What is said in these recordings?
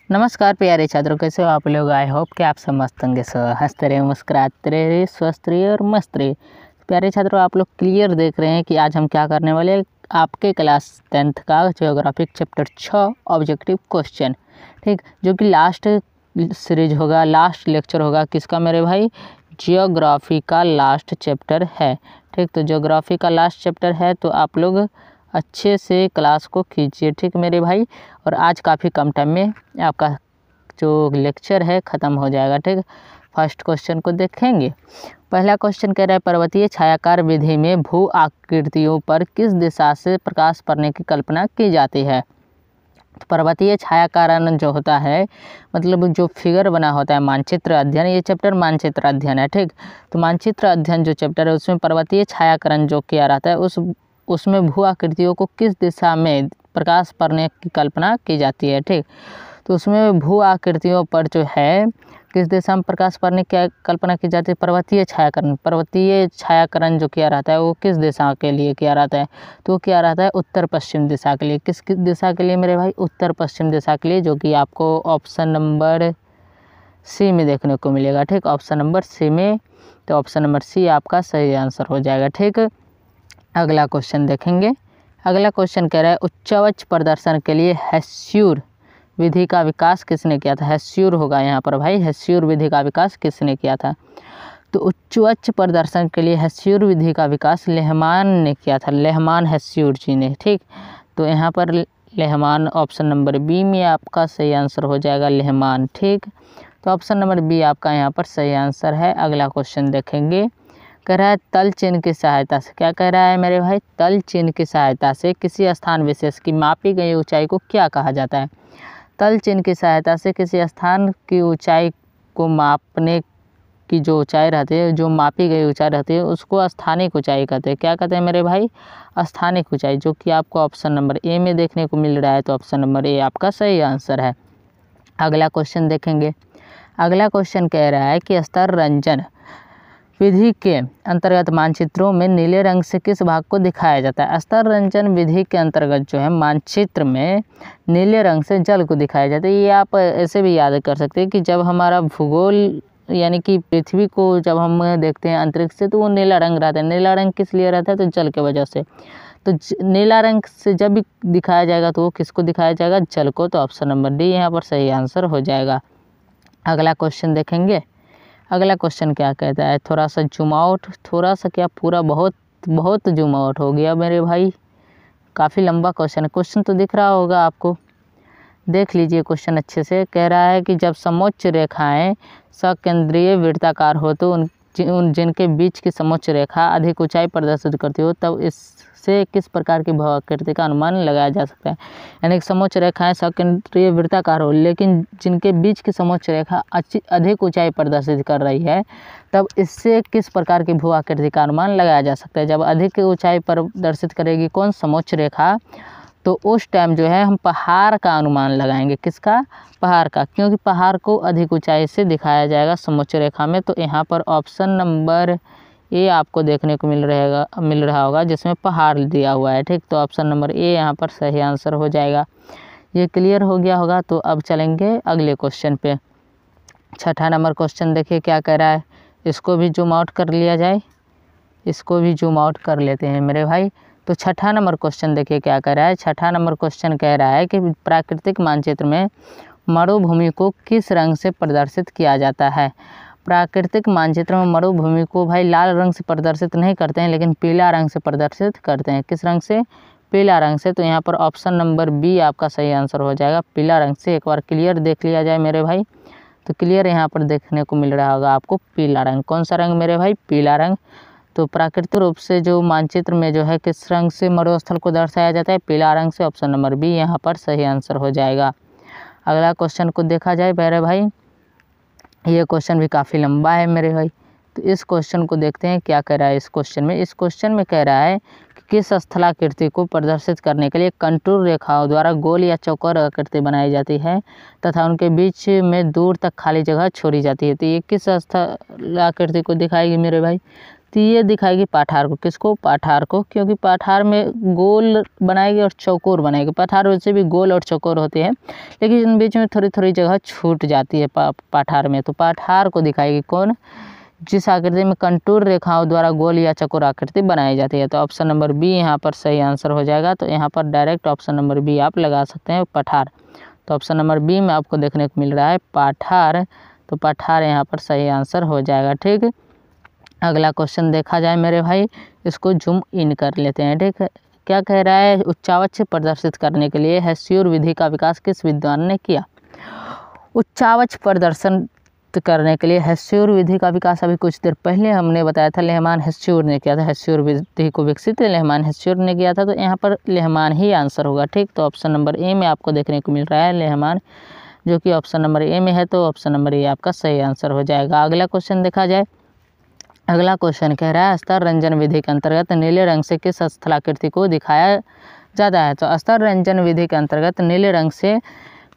नमस्कार प्यारे छात्रों, कैसे हो आप लोग। आई होप कि आप सब मस्त होंगे। हंसते रहे, मुस्कुराते रहे, स्वस्थ रहे और मस्त रहे। प्यारे छात्रों, आप लोग क्लियर देख रहे हैं कि आज हम क्या करने वाले हैं। आपके क्लास 10th का ज्योग्राफिक चैप्टर 6 ऑब्जेक्टिव क्वेश्चन, ठीक, जो कि लास्ट सीरीज होगा, लास्ट लेक्चर होगा किसका मेरे भाई, जियोग्राफी का लास्ट चैप्टर है। ठीक, तो ज्योग्राफी का लास्ट चैप्टर है, तो आप लोग अच्छे से क्लास को कीजिए, ठीक मेरे भाई। और आज काफ़ी कम टाइम में आपका जो लेक्चर है ख़त्म हो जाएगा। ठीक, फर्स्ट क्वेश्चन को देखेंगे। पहला क्वेश्चन कह रहा है, पर्वतीय छायाकार विधि में भू आकृतियों पर किस दिशा से प्रकाश पड़ने की कल्पना की जाती है। तो पर्वतीय छायाकरण जो होता है, मतलब जो फिगर बना होता है, मानचित्र अध्ययन, ये चैप्टर मानचित्र अध्ययन है। ठीक, तो मानचित्र अध्ययन जो चैप्टर है उसमें पर्वतीय छायाकरण जो किया रहता है उसमें भू आकृतियों को किस दिशा में प्रकाश पड़ने की कल्पना की जाती है। ठीक, तो उसमें भू आकृतियों पर जो है किस दिशा में प्रकाश पड़ने की कल्पना की जाती है, पर्वतीय छायाकरण जो किया रहता है वो किस दिशा के लिए किया रहता है, तो वो किया रहता है उत्तर पश्चिम दिशा के लिए। किस दिशा के लिए मेरे भाई, उत्तर पश्चिम दिशा के लिए, जो कि आपको ऑप्शन नंबर सी में देखने को मिलेगा। ठीक, ऑप्शन नंबर सी में, तो ऑप्शन नंबर सी आपका सही आंसर हो जाएगा। ठीक, अगला क्वेश्चन देखेंगे। अगला क्वेश्चन कह रहा है, उच्च प्रदर्शन के लिए हेस्यूर विधि का विकास किसने किया था। हेस्यूर होगा यहाँ पर भाई, हेस्यूर विधि का विकास किसने किया था। तो उच्च प्रदर्शन के लिए हेस्यूर विधि का विकास लेहमान ने किया था, लेहमान हेस्यूर जी ने। ठीक, तो यहाँ पर लेहमान, ऑप्शन नंबर बी में आपका सही आंसर हो जाएगा, लेहमान। ठीक, तो ऑप्शन नंबर बी आपका यहाँ पर सही आंसर है। अगला क्वेश्चन देखेंगे। कह रहा है, तल चिन्ह की सहायता से, क्या कह रहा है मेरे भाई, तल चिन्ह की सहायता से किसी स्थान विशेष की मापी गई ऊंचाई को क्या कहा जाता है। तल चिन्ह की सहायता से किसी स्थान की ऊंचाई को मापने की जो ऊंचाई रहती है, जो मापी गई ऊंचाई रहती है, उसको स्थानिक ऊंचाई कहते हैं। क्या कहते हैं मेरे भाई, स्थानिक ऊंचाई, जो कि आपको ऑप्शन नंबर ए में देखने को मिल रहा है। तो ऑप्शन नंबर ए आपका सही आंसर है। अगला क्वेश्चन देखेंगे। अगला क्वेश्चन कह रहा है कि स्तर रंजन विधि के अंतर्गत मानचित्रों में नीले रंग से किस भाग को दिखाया जाता है। स्तर रंजन विधि के अंतर्गत जो है मानचित्र में नीले रंग से जल को दिखाया जाता है। ये आप ऐसे भी याद कर सकते हैं कि जब हमारा भूगोल यानी कि पृथ्वी को जब हम देखते हैं अंतरिक्ष से, तो वो नीला रंग रहता है। नीला रंग किस लिए रहता है, तो जल के वजह से। तो नीला रंग से जब भी दिखाया जाएगा तो वो किसको दिखाया जाएगा, जल को। तो ऑप्शन नंबर डी यहाँ पर सही आंसर हो जाएगा। अगला क्वेश्चन देखेंगे। अगला क्वेश्चन क्या कहता है, थोड़ा सा जूम आउट, थोड़ा सा क्या पूरा बहुत जूम आउट हो गया मेरे भाई, काफ़ी लंबा क्वेश्चन है। क्वेश्चन तो दिख रहा होगा आपको, देख लीजिए क्वेश्चन अच्छे से। कह रहा है कि जब समोच्च रेखाएं सकेंद्रीय वृत्ताकार हो तो उन जिनके बीच की समोच्च रेखा अधिक ऊंचाई प्रदर्शित करती हो, तब इससे किस प्रकार की भूआकृति का अनुमान लगाया जा सकता है। यानी कि समोच्च रेखाएं सकेंद्रीय वृत्ताकार हो, लेकिन जिनके बीच की समोच्च रेखा अधिक ऊंचाई प्रदर्शित कर रही है, तब इससे किस प्रकार की भूआकृति का अनुमान लगाया जा सकता है। जब अधिक ऊंचाई प्रदर्शित करेगी कौन, समोच्च रेखा, तो उस टाइम जो है हम पहाड़ का अनुमान लगाएंगे। किसका, पहाड़ का, क्योंकि पहाड़ को अधिक ऊंचाई से दिखाया जाएगा समोच्च रेखा में। तो यहाँ पर ऑप्शन नंबर ए आपको देखने को मिल रहा होगा, जिसमें पहाड़ दिया हुआ है। ठीक, तो ऑप्शन नंबर ए यहाँ पर सही आंसर हो जाएगा। ये क्लियर हो गया होगा। तो अब चलेंगे अगले क्वेश्चन पे। छठा नंबर क्वेश्चन देखिए क्या कह रहा है, इसको भी जूम आउट कर लिया जाए, इसको भी जूम आउट कर लेते हैं मेरे भाई। तो छठा नंबर क्वेश्चन देखिए क्या कह रहा है। छठा नंबर क्वेश्चन कह रहा है कि प्राकृतिक मानचित्र में मरुभूमि को किस रंग से प्रदर्शित किया जाता है। प्राकृतिक मानचित्र में मरुभूमि को भाई लाल रंग से प्रदर्शित नहीं करते हैं, लेकिन पीला रंग से प्रदर्शित करते हैं। किस रंग से, पीला रंग से। तो यहाँ पर ऑप्शन नंबर बी आपका सही आंसर हो जाएगा, पीला रंग से। एक बार क्लियर देख लिया जाए मेरे भाई, तो क्लियर यहाँ पर देखने को मिल रहा होगा आपको पीला रंग। कौन सा रंग मेरे भाई, पीला रंग। तो प्राकृतिक रूप से जो मानचित्र में जो है किस रंग से मरुस्थल को दर्शाया जाता है, पीला रंग से। ऑप्शन नंबर बी यहाँ पर सही आंसर हो जाएगा। अगला क्वेश्चन को देखा जाए मेरे भाई, ये क्वेश्चन भी काफ़ी लंबा है मेरे भाई। तो इस क्वेश्चन को देखते हैं क्या कह रहा है इस क्वेश्चन में। इस क्वेश्चन में कह रहा है कि किस स्थलाकृति को प्रदर्शित करने के लिए कंटूर रेखाओं द्वारा गोल या चौकोर आकृति बनाई जाती है तथा उनके बीच में दूर तक खाली जगह छोड़ी जाती है। तो ये किस स्थलाकृति को दिखाएगी मेरे भाई, तो ये दिखाएगी पाठार को, किसको, पाठार को, क्योंकि पाठार में गोल बनाएगी और चौकोर बनाएगी। पाठार वैसे भी गोल और चौकोर होते हैं, लेकिन इन बीच में थोड़ी थोड़ी जगह छूट जाती है पाठार में। तो पाठार को दिखाएगी कौन, जिस आकृति में कंटूर रेखाओं द्वारा गोल या चौकोर आकृति बनाई जाती है। तो ऑप्शन नंबर बी यहाँ पर सही आंसर हो जाएगा। तो यहाँ पर डायरेक्ट ऑप्शन नंबर बी आप लगा सकते हैं, पठार। तो ऑप्शन नंबर बी में आपको देखने को मिल रहा है पाठार। तो पाठार यहाँ पर सही आंसर हो जाएगा। ठीक, अगला क्वेश्चन देखा जाए मेरे भाई, इसको जूम इन कर लेते हैं। ठीक है, क्या कह रहा है, उच्चावच प्रदर्शित करने के लिए हेस्यूर विधि का विकास किस विद्वान ने किया। उच्चावच प्रदर्शन करने के लिए हेस्यूर विधि का विकास अभी कुछ देर पहले हमने बताया था, लेहमान हेस्यूर ने किया था। हेस्यूर विधि को विकसित लेहमान हेस्यूर ने किया था। तो यहाँ पर लेहमान ही आंसर होगा। ठीक, तो ऑप्शन नंबर ए में आपको देखने को मिल रहा है लेहमान, जो कि ऑप्शन नंबर ए में है। तो ऑप्शन नंबर ए आपका सही आंसर हो जाएगा। अगला क्वेश्चन देखा जाए, अगला क्वेश्चन कह रहा है स्तर रंजन विधि के अंतर्गत नीले रंग से किस स्थलाकृति को दिखाया जाता है। तो स्तर रंजन विधि के अंतर्गत नीले रंग से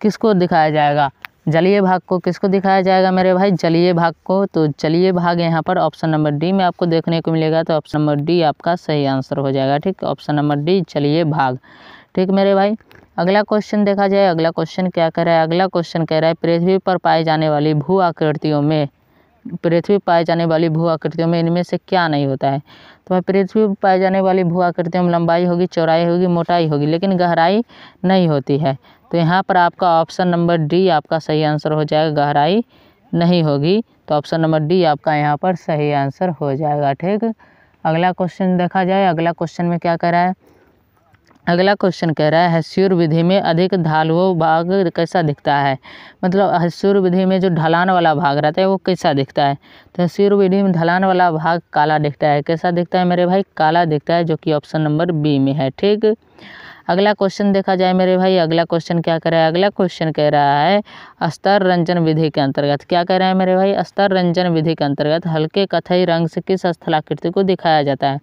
किसको दिखाया जाएगा, जलीय भाग को। किसको दिखाया जाएगा मेरे भाई, जलीय भाग को। तो जलीय भाग यहाँ पर ऑप्शन नंबर डी में आपको देखने को मिलेगा। तो ऑप्शन नंबर डी आपका सही आंसर हो जाएगा। ठीक, ऑप्शन नंबर डी जलीय भाग। ठीक मेरे भाई, अगला क्वेश्चन देखा जाए। अगला क्वेश्चन क्या कह रहा है, अगला क्वेश्चन कह रहा है पृथ्वी पर पाई जाने वाली भू आकृतियों में, पृथ्वी पाई जाने वाली भू आकृतियों में इनमें से क्या नहीं होता है। तो पृथ्वी पर पाई जाने वाली भू आकृतियों में लंबाई होगी, चौड़ाई होगी, मोटाई होगी, लेकिन गहराई नहीं होती है। तो यहाँ पर आपका ऑप्शन नंबर डी आपका सही आंसर हो जाएगा, गहराई नहीं होगी। तो ऑप्शन नंबर डी आपका यहाँ पर सही आंसर हो जाएगा। ठीक, अगला क्वेश्चन देखा जाए। अगला क्वेश्चन में क्या कह रहा है, अगला क्वेश्चन कह रहा है हेस्यूर विधि में अधिक ढालुओं भाग कैसा दिखता है। मतलब हेस्यूर विधि में जो ढलान वाला भाग रहता है वो कैसा दिखता है। तो हेस्यूर विधि में ढलान वाला भाग काला दिखता है। कैसा दिखता है मेरे भाई, काला दिखता है, जो कि ऑप्शन नंबर बी में है। ठीक, अगला क्वेश्चन देखा जाए मेरे भाई। अगला क्वेश्चन क्या कह रहा है, अगला क्वेश्चन कह रहा है स्तर रंजन विधि के अंतर्गत, क्या कह रहा है मेरे भाई, स्तर रंजन विधि के अंतर्गत हल्के कथई रंग से किस स्थलाकृति को दिखाया जाता है।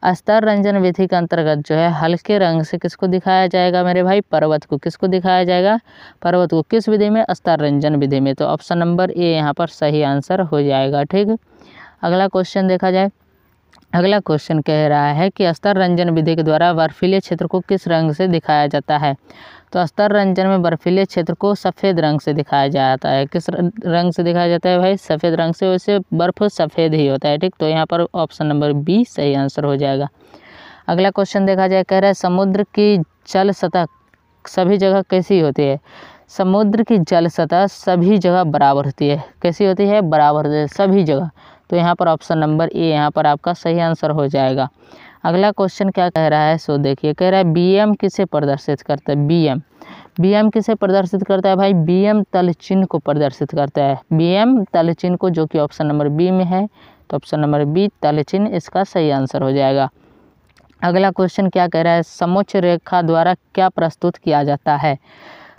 स्तर रंजन विधि के अंतर्गत जो है हल्के रंग से किसको दिखाया जाएगा मेरे भाई, पर्वत को। किसको दिखाया जाएगा, पर्वत को। किस विधि में, स्तर रंजन विधि में। तो ऑप्शन नंबर ए यहाँ पर सही आंसर हो जाएगा। ठीक, अगला क्वेश्चन देखा जाए। अगला क्वेश्चन कह रहा है कि स्तर रंजन विधि के द्वारा बर्फीले क्षेत्र को किस रंग से दिखाया जाता है। तो स्तर रंजन में बर्फीले क्षेत्र को सफ़ेद रंग से दिखाया जाता है। किस रंग से दिखाया जाता है भाई, सफ़ेद रंग से। वैसे बर्फ़ सफ़ेद ही होता है। ठीक, तो यहाँ पर ऑप्शन नंबर बी सही आंसर हो जाएगा। अगला क्वेश्चन देखा जाए, कह रहा है समुद्र की जल सतह सभी जगह कैसी होती है। समुद्र की जल सतह सभी जगह बराबर होती है। कैसी होती है, बराबर होती है सभी जगह। तो यहाँ पर ऑप्शन नंबर ए यहाँ पर आपका सही आंसर हो जाएगा। अगला क्वेश्चन क्या कह रहा है, सो देखिए, कह रहा है बीएम किसे प्रदर्शित करता है। बीएम किसे प्रदर्शित करता है भाई, बीएम तल चिन्ह को प्रदर्शित करता है। बीएम तल चिन्ह को, जो कि ऑप्शन नंबर बी में है। तो ऑप्शन नंबर बी तल चिन्ह इसका सही आंसर हो जाएगा। अगला क्वेश्चन क्या कह रहा है, समोच्च रेखा द्वारा क्या प्रस्तुत किया जाता है।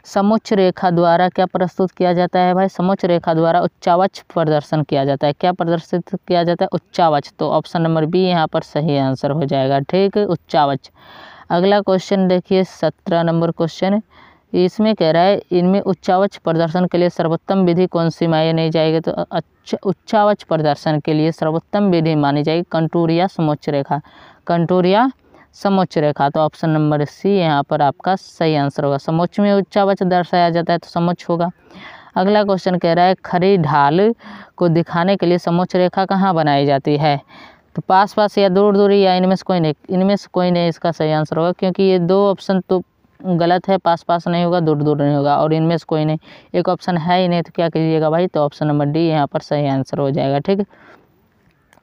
समोच्च रेखा द्वारा क्या प्रस्तुत किया जाता है भाई, समोच्च रेखा द्वारा उच्चावच प्रदर्शन किया जाता है। क्या प्रदर्शित किया जाता है, उच्चावच। तो ऑप्शन नंबर बी यहाँ पर सही आंसर हो जाएगा। ठीक, उच्चावच। अगला क्वेश्चन देखिए 17 नंबर क्वेश्चन, इसमें कह रहा है इनमें उच्चावच प्रदर्शन के लिए सर्वोत्तम विधि कौन सी मानी जाएगी। तो उच्चावच प्रदर्शन के लिए सर्वोत्तम विधि मानी जाएगी कंटूर या समोच्च रेखा, कंटूर या समोच्च रेखा। तो ऑप्शन नंबर सी यहाँ पर आपका सही आंसर होगा। समोच्च में उच्चावच दर्शाया जाता है तो समोच्च होगा। अगला क्वेश्चन कह रहा है खड़ी ढाल को दिखाने के लिए समोच्च रेखा कहाँ बनाई जाती है। तो पास पास या दूर दूर या इनमें से कोई नहीं, इनमें से कोई नहीं इसका सही आंसर होगा, क्योंकि ये दो ऑप्शन तो गलत है। पास पास नहीं होगा, दूर दूर नहीं होगा, और इनमें से कोई नहीं, एक ऑप्शन है ही नहीं। तो क्या कीजिएगा भाई, तो ऑप्शन नंबर डी यहाँ पर सही आंसर हो जाएगा। ठीक,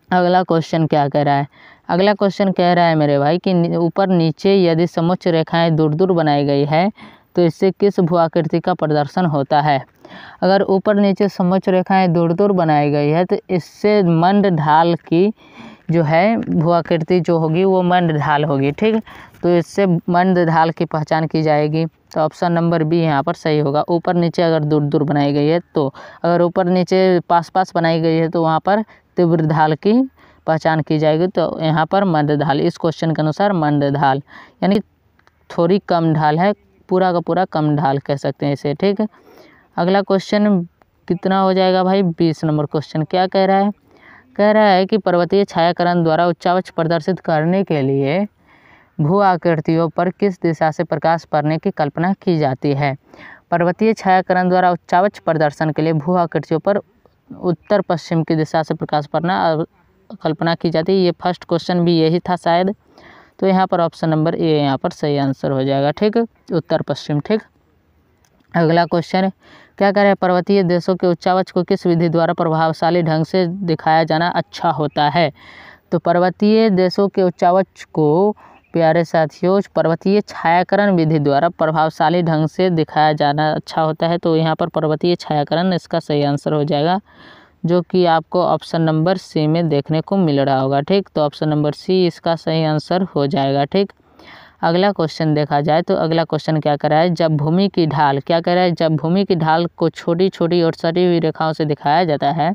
अगला क्वेश्चन क्या कह रहा है, अगला क्वेश्चन कह रहा है मेरे भाई कि ऊपर नीचे यदि समोच्च रेखाएं दूर दूर बनाई गई है तो इससे किस भू आकृति का प्रदर्शन होता है। अगर ऊपर नीचे समोच्च रेखाएं दूर दूर बनाई गई है तो इससे मंड ढाल की जो है भू आकृति जो होगी वो मंड ढाल होगी। ठीक, तो इससे मंड ढाल की पहचान की जाएगी। तो ऑप्शन नंबर बी यहाँ पर सही होगा। ऊपर नीचे अगर दूर दूर बनाई गई है, तो अगर ऊपर नीचे पास पास बनाई गई है तो वहाँ पर तीव्र ढाल की पहचान की जाएगी। तो यहाँ पर मंद ढाल, इस क्वेश्चन के अनुसार मंद ढाल यानी थोड़ी कम ढाल है, पूरा का पूरा कम ढाल कह सकते हैं इसे। ठीक है, अगला क्वेश्चन कितना हो जाएगा भाई, 20 नंबर क्वेश्चन क्या कह रहा है, कह रहा है कि पर्वतीय छायाकरण द्वारा उच्चावच प्रदर्शित करने के लिए भू आकृतियों पर किस दिशा से प्रकाश पड़ने की कल्पना की जाती है। पर्वतीय छायाकरण द्वारा उच्चावच प्रदर्शन के लिए भू आकृतियों पर उत्तर पश्चिम की दिशा से प्रकाश पड़ना कल्पना की जाती है। ये फर्स्ट क्वेश्चन भी यही था शायद, तो यहाँ पर ऑप्शन नंबर ए यहाँ पर सही आंसर हो जाएगा। ठीक, उत्तर पश्चिम। ठीक, अगला क्वेश्चन क्या कह रहे हैं, पर्वतीय देशों के उच्चावच को किस विधि द्वारा प्रभावशाली ढंग से दिखाया जाना अच्छा होता है। तो पर्वतीय देशों के उच्चावच को प्यारे साथियों पर्वतीय छायाकरण विधि द्वारा प्रभावशाली ढंग से दिखाया जाना अच्छा होता है। तो यहाँ पर पर्वतीय छायाकरण इसका सही आंसर हो जाएगा, जो कि आपको ऑप्शन नंबर सी में देखने को मिल रहा होगा। ठीक, तो ऑप्शन नंबर सी इसका सही आंसर हो जाएगा। ठीक, अगला क्वेश्चन देखा जाए तो अगला क्वेश्चन क्या कर रहा है, जब भूमि की ढाल क्या कह रहा है, जब भूमि की ढाल को छोटी छोटी और सटी हुई रेखाओं से दिखाया जाता है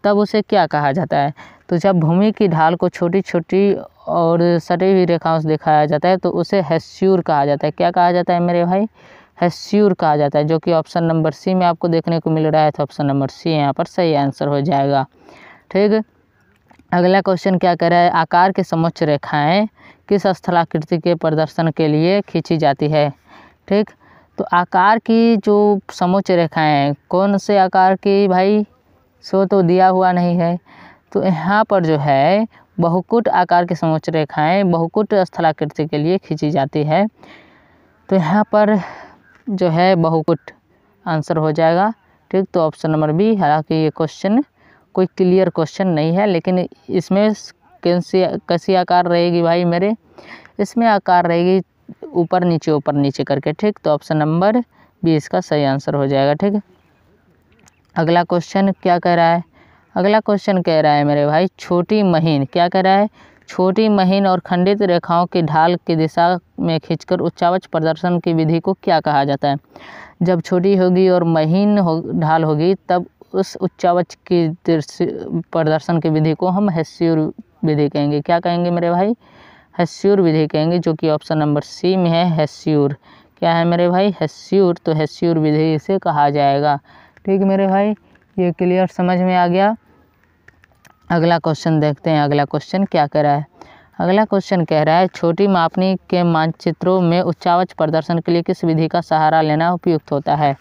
तब उसे क्या कहा जाता है। तो जब भूमि की ढाल को छोटी छोटी और सटी हुई रेखाओं से दिखाया जाता है तो उसे हेस्यूर कहा जाता है। क्या कहा जाता है मेरे भाई, हेस्यूर कहा जाता है, जो कि ऑप्शन नंबर सी में आपको देखने को मिल रहा है। तो ऑप्शन नंबर सी यहाँ पर सही आंसर हो जाएगा। ठीक, अगला क्वेश्चन क्या कह रहा है, आकार के समोच्च रेखाएं किस स्थलाकृति के प्रदर्शन के लिए खींची जाती है। ठीक, तो आकार की जो समोच्च रेखाएं हैं कौन से आकार की भाई, सो तो दिया हुआ नहीं है। तो यहाँ पर जो है बहुकुट आकार की समोच्च रेखाएं बहुकुट स्थलाकृति के लिए खींची जाती है। तो यहाँ पर जो है बहुकुट आंसर हो जाएगा। ठीक, तो ऑप्शन नंबर बी, हालांकि ये क्वेश्चन कोई क्लियर क्वेश्चन नहीं है, लेकिन इसमें कैसी आकार रहेगी भाई मेरे, इसमें आकार रहेगी ऊपर नीचे करके। ठीक, तो ऑप्शन नंबर बी इसका सही आंसर हो जाएगा। ठीक, अगला क्वेश्चन क्या कह रहा है, अगला क्वेश्चन कह रहा है मेरे भाई छोटी महीन क्या कह रहा है, छोटी महीन और खंडित रेखाओं की ढाल की दिशा में खींचकर उच्चावच प्रदर्शन की विधि को क्या कहा जाता है। जब छोटी होगी और महीन ढाल होगी तब उस उच्चावच की प्रदर्शन की विधि को हम हेस्यूर विधि कहेंगे। क्या कहेंगे मेरे भाई, हेस्यूर विधि कहेंगे, जो कि ऑप्शन नंबर सी में है हेस्यूर। क्या है मेरे भाई, हेस्यूर। तो हेस्यूर विधि इसे कहा जाएगा। ठीक मेरे भाई, ये क्लियर समझ में आ गया। अगला क्वेश्चन देखते हैं, अगला क्वेश्चन क्या कह रहा है। अगला क्वेश्चन कह रहा है छोटी मापनी के मानचित्रों में उच्चावच प्रदर्शन के लिए किस विधि का सहारा लेना उपयुक्त होता है।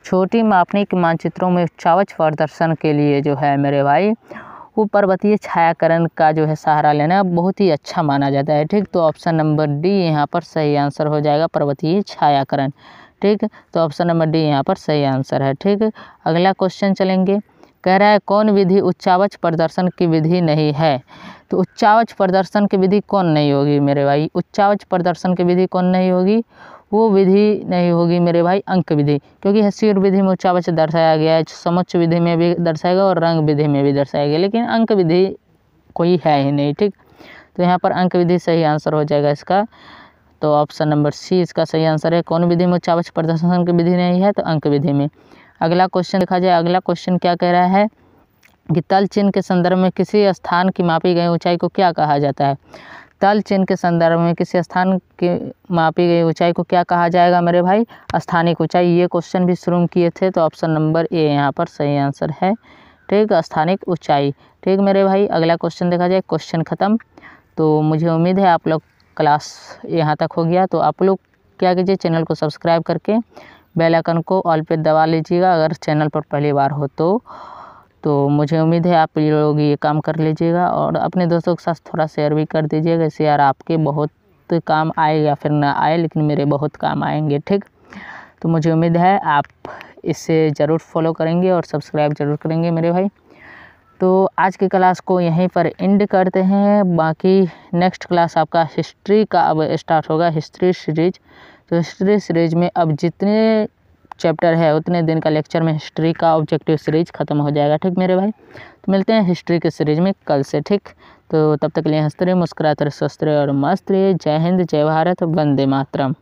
छोटी मापनी के मानचित्रों में उच्चावच प्रदर्शन के लिए जो है मेरे भाई वो पर्वतीय छायाकरण का जो है सहारा लेना बहुत ही अच्छा माना जाता है। ठीक, तो ऑप्शन नंबर डी यहाँ पर सही आंसर हो जाएगा, पर्वतीय छायाकरण। ठीक, तो ऑप्शन नंबर डी यहाँ पर सही आंसर है। ठीक, अगला क्वेश्चन चलेंगे, कह रहा है कौन विधि उच्चावच प्रदर्शन की विधि नहीं है। तो उच्चावच प्रदर्शन की विधि कौन नहीं होगी मेरे भाई, उच्चावच प्रदर्शन की विधि कौन नहीं होगी, वो विधि नहीं होगी मेरे भाई अंक विधि, क्योंकि हेस्यूर विधि में उच्चावच दर्शाया गया है, समोच्च विधि में भी दर्शाएगा और रंग विधि में भी दर्शाएगा, लेकिन अंक विधि कोई है ही नहीं। ठीक, तो यहाँ पर अंक विधि सही आंसर हो जाएगा इसका। तो ऑप्शन नंबर सी इसका सही आंसर है, कौन विधि में उच्चावच प्रदर्शन की विधि नहीं है, तो अंक विधि में। अगला क्वेश्चन देखा जाए, अगला क्वेश्चन क्या कह रहा है कि तल चिन्ह के संदर्भ में किसी स्थान की मापी गई ऊंचाई को क्या कहा जाता है। तल चिन्ह के संदर्भ में किसी स्थान की मापी गई ऊंचाई को क्या कहा जाएगा मेरे भाई, स्थानिक ऊंचाई। ये क्वेश्चन भी शुरू किए थे, तो ऑप्शन नंबर ए यहाँ पर सही आंसर है। ठीक, स्थानिक ऊंचाई। ठीक मेरे भाई, अगला क्वेश्चन देखा जाए, क्वेश्चन ख़त्म। तो मुझे उम्मीद है आप लोग क्लास यहाँ तक हो गया, तो आप लोग क्या कीजिए, चैनल को सब्सक्राइब करके बेल आइकन को ऑल पे दबा लीजिएगा अगर चैनल पर पहली बार हो तो मुझे उम्मीद है आप लोग ये काम कर लीजिएगा और अपने दोस्तों के साथ थोड़ा शेयर भी कर दीजिएगा, इससे यार आपके बहुत काम आए या फिर ना आए, लेकिन मेरे बहुत काम आएंगे। ठीक, तो मुझे उम्मीद है आप इसे ज़रूर फॉलो करेंगे और सब्सक्राइब ज़रूर करेंगे मेरे भाई। तो आज की क्लास को यहीं पर एंड करते हैं, बाकी नेक्स्ट क्लास आपका हिस्ट्री का अब स्टार्ट होगा, हिस्ट्री सीरीज। तो हिस्ट्री सीरीज में अब जितने चैप्टर है उतने दिन का लेक्चर में हिस्ट्री का ऑब्जेक्टिव सीरीज ख़त्म हो जाएगा। ठीक मेरे भाई, तो मिलते हैं हिस्ट्री के सीरीज में कल से। ठीक, तो तब तक के लिए हंसते रहिए, मुस्कुराते रहिए, स्वस्थ रहिए और मस्त रहिए। जय हिंद, जय भारत, वंदे मातरम।